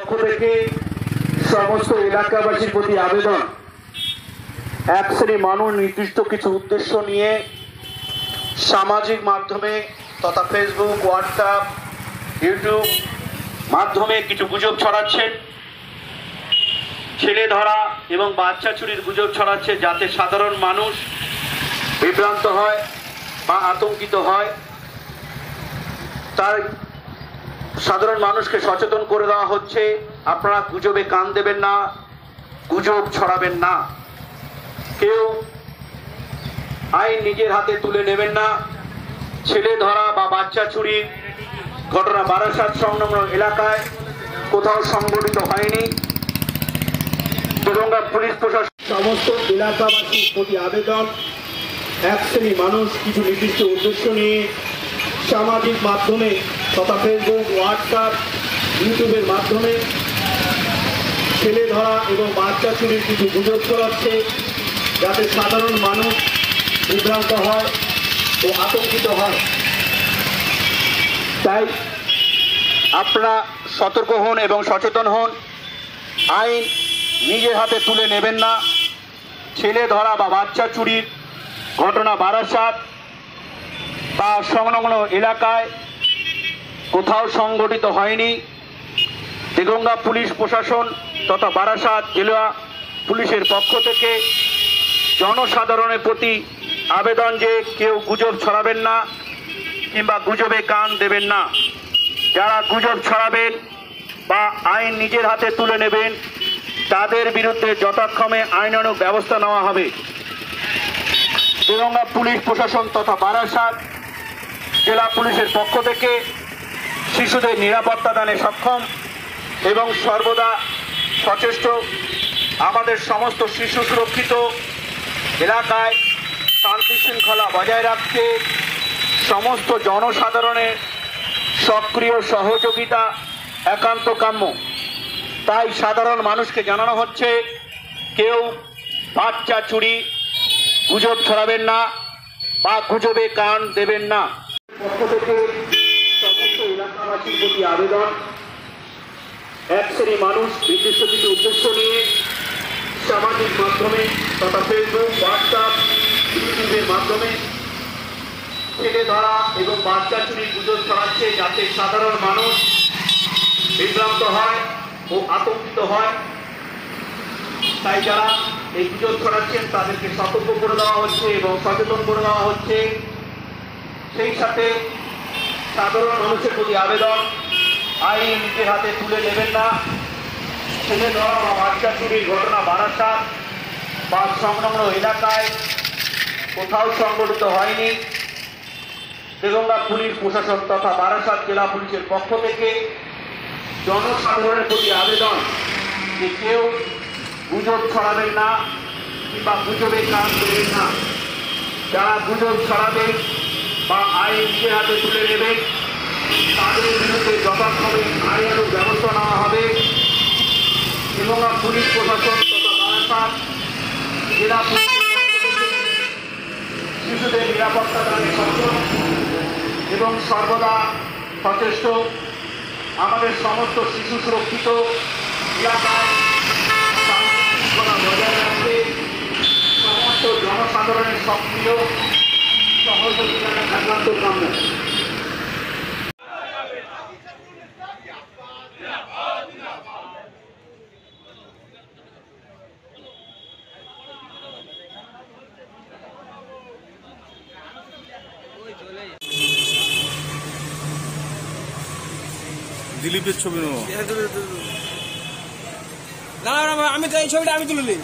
পক্ষ থেকে সমস্ত এলাকাবাসীর প্রতি আবেদন, এক শ্রেণী মানুষ নির্দিষ্ট কিছু উদ্দেশ্য নিয়ে সামাজিক মাধ্যমে তথা ফেসবুক, হোয়াটসঅ্যাপ, ইউটিউব মাধ্যমে কিছু গুজব ছড়াচ্ছেন, ছেলে ধরা এবং বাচ্চা চুরির গুজব ছড়াচ্ছে, যাতে সাধারণ মানুষ বিভ্রান্ত হয় বা আতঙ্কিত হয়। তার সাধারণ মানুষকে সচেতন করে দেওয়া হচ্ছে, আপনারা গুজবে কান দেবেন না, গুজব ছড়াবেন না, কেউ আইন নিজের হাতে তুলে নেবেন না। ছেলে ধরা বা বাচ্চা চুরির ঘটনা বারাসাত সংলগ্ন এলাকায় কোথাও সংঘটিত হয়নি। দেগঙ্গা পুলিশ প্রশাসন সমস্ত এলাকাবাসীর প্রতি আবেদন, এক শ্রেণী মানুষ কিছু নির্দিষ্ট উদ্দেশ্য নিয়ে সামাজিক মাধ্যমে তথা ফেসবুক, হোয়াটসঅ্যাপ, ইউটিউবের মাধ্যমে ছেলে ধরা এবং বাচ্চা চুরির কিছু গুজব ছড়াচ্ছে, যাতে সাধারণ মানুষ বিভ্রান্ত হয় ও আতঙ্কিত হয়। তাই আপনারা সতর্ক হন এবং সচেতন হন, আইন নিজের হাতে তুলে নেবেন না। ছেলে ধরা বা বাচ্চা চুরির ঘটনা বারাসাত বা সংলগ্ন এলাকায় কোথাও সংঘটিত হয়নি। দেগঙ্গা পুলিশ প্রশাসন তথা বারাসাত জেলা পুলিশের পক্ষ থেকে জনসাধারণের প্রতি আবেদন যে কেউ গুজব ছড়াবেন না কিংবা গুজবে কান দেবেন না। যারা গুজব ছড়াবেন বা আইন নিজের হাতে তুলে নেবেন, তাদের বিরুদ্ধে যথাক্রমে আইনানুগ ব্যবস্থা নেওয়া হবে। দেগঙ্গা পুলিশ প্রশাসন তথা বারাসাত জেলা পুলিশের পক্ষ থেকে শিশুদের নিরাপত্তা দানে সক্ষম এবং সর্বদা সচেষ্ট। আমাদের সমস্ত শিশু সুরক্ষিত এলাকায় শান্তি শৃঙ্খলা বজায় রাখতে সমস্ত জনসাধারণের সক্রিয় সহযোগিতা একান্ত কাম্য। তাই সাধারণ মানুষকে জানানো হচ্ছে, কেউ বাচ্চা চুরি গুজব ছড়াবেন না বা গুজবে কান দেবেন না। পক্ষ থেকে সমস্ত এলাকাবাসীর প্রতি আবেদন, এক শ্রেণী মানুষ নির্দিষ্ট কিছু উদ্দেশ্য নিয়ে সামাজিক মাধ্যমে তথা ফেসবুক, হোয়াটসঅ্যাপ, ইউটিউবের মাধ্যমে ছেলে ধরা এবং বাচ্চা চুরির গুজব ছড়াচ্ছে, যাতে সাধারণ মানুষ বিভ্রান্ত হয় ও আতঙ্কিত হয়। তাই যারা এই গুজব ছড়াচ্ছেন তাদেরকে সতর্ক করে দেওয়া হচ্ছে এবং সচেতন করে দেওয়া হচ্ছে। সেই সাথে সাধারণ মানুষের প্রতি আবেদন, আইন নিজের হাতে তুলে নেবেন না। ছেলে ধরা বা বাচ্চা চুরির ঘটনা বারাসাত বা সংলগ্ন এলাকায় কোথাও সংঘটিত হয়নি। দেগঙ্গা পুলিশ প্রশাসন তথা বারাসাত জেলা পুলিশের পক্ষ থেকে জনসাধারণের প্রতি আবেদন যে কেউ গুজব ছড়াবেন না কিংবা গুজবে কান দেবেন না। যারা গুজব ছড়াবেন বা আইন নিজের হাতে তুলে নেবেন, তাদের বিরুদ্ধে যথাক্রমে আইনানুগ ব্যবস্থা নেওয়া হবে। দেগঙ্গা পুলিশ প্রশাসন তথা বারাসাত জেলা শিশুদের নিরাপত্তা দানে সক্ষম এবং সর্বদা সচেষ্ট। আমাদের সমস্ত শিশু সুরক্ষিত এলাকায় শান্তি শৃঙ্খলা বজায় রাখতে সমস্ত জনসাধারণের সক্রিয় সহযোগিতা একান্ত কাম্য। দিলীপের ছবি নেব না, আমি তো এই ছবিটা আমি তুলে নিই।